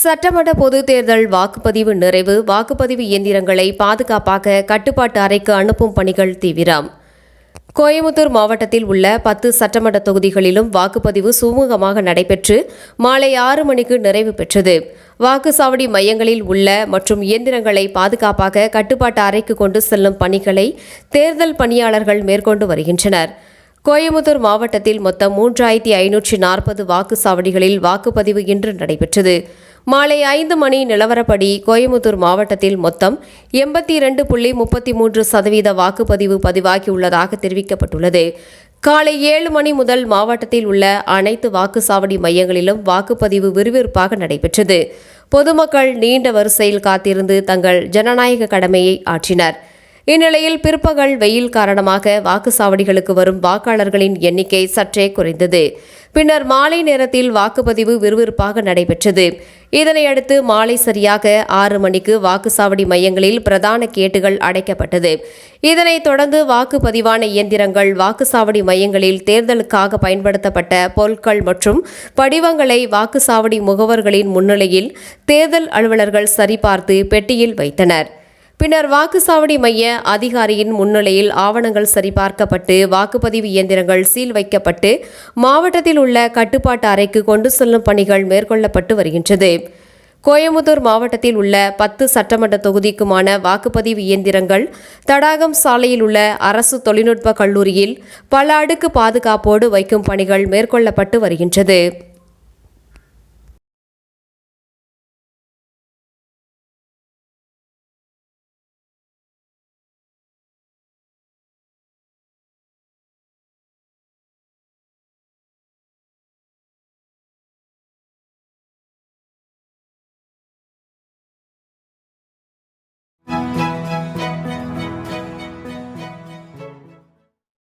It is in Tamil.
சட்டமன்ற பொதுத் தேர்தல் வாக்குப்பதிவு நிறைவு. வாக்குப்பதிவு இயந்திரங்களை பாதுகாப்பாக கட்டுப்பாட்டு அறைக்கு அனுப்பும் பணிகள் தீவிரம். கோயமுத்தூர் மாவட்டத்தில் உள்ள 10 சட்டமன்ற தொகுதிகளிலும் வாக்குப்பதிவு சுமூகமாக நடைபெற்று மாலை 6 மணிக்கு நிறைவு பெற்றது. வாக்குச்சாவடி மையங்களில் உள்ள மற்றும் இயந்திரங்களை பாதுகாப்பாக கட்டுப்பாட்டு அறைக்கு கொண்டு செல்லும் பணிகளை தேர்தல் பணியாளர்கள் மேற்கொண்டு வருகின்றனர். கோயமுத்தூர் மாவட்டத்தில் மொத்தம் 3540 வாக்குச்சாவடிகளில் வாக்குப்பதிவு இன்று நடைபெற்றது. மாலை 5 மணி நிலவரப்படி கோயமுத்தூர் மாவட்டத்தில் மொத்தம் 82.33% வாக்குப்பதிவு பதிவாகியுள்ளதாக தெரிவிக்கப்பட்டுள்ளது. காலை 7 மணி முதல் மாவட்டத்தில் உள்ள அனைத்து வாக்குச்சாவடி மையங்களிலும் வாக்குப்பதிவு விறுவிறுப்பாக நடைபெற்றது. பொதுமக்கள் நீண்ட வரிசையில் காத்திருந்து தங்கள் ஜனநாயக கடமையை ஆற்றினர். இந்நிலையில் பிற்பகல் வெயில் காரணமாக வாக்குச்சாவடிகளுக்கு வரும் வாக்காளர்களின் எண்ணிக்கை சற்றே குறைந்தது. பின்னர் மாலை நேரத்தில் வாக்குப்பதிவு விறுவிறுப்பாக நடைபெற்றது. இதனையடுத்து மாலை சரியாக 6 மணிக்கு வாக்குச்சாவடி மையங்களில் பிரதான கேட்டுகள் அடைக்கப்பட்டது. இதனைத் தொடர்ந்து வாக்குப்பதிவான இயந்திரங்கள், வாக்குச்சாவடி மையங்களில் தேர்தலுக்காக பயன்படுத்தப்பட்ட பொருட்கள் மற்றும் படிவங்களை வாக்குச்சாவடி முகவர்களின் முன்னிலையில் தேர்தல் அலுவலர்கள் சரிபார்த்து பெட்டியில் வைத்தனர். பின்னர் வாக்குச்சாவடி மைய அதிகாரியின் முன்னிலையில் ஆவணங்கள் சரிபார்க்கப்பட்டு வாக்குப்பதிவு இயந்திரங்கள் சீல் வைக்கப்பட்டு மாவட்டத்தில் உள்ள கட்டுப்பாட்டு அறைக்கு கொண்டு செல்லும் பணிகள் மேற்கொள்ளப்பட்டு வருகின்றது. கோயமுத்தூர் மாவட்டத்தில் உள்ள 10 சட்டமன்ற தொகுதிக்குமான வாக்குப்பதிவு இயந்திரங்கள் தடாகம் சாலையில் உள்ள அரசு தொழில்நுட்ப கல்லூரியில் பல அடுக்கு பாதுகாப்போடு வைக்கும் பணிகள் மேற்கொள்ளப்பட்டு வருகின்றது.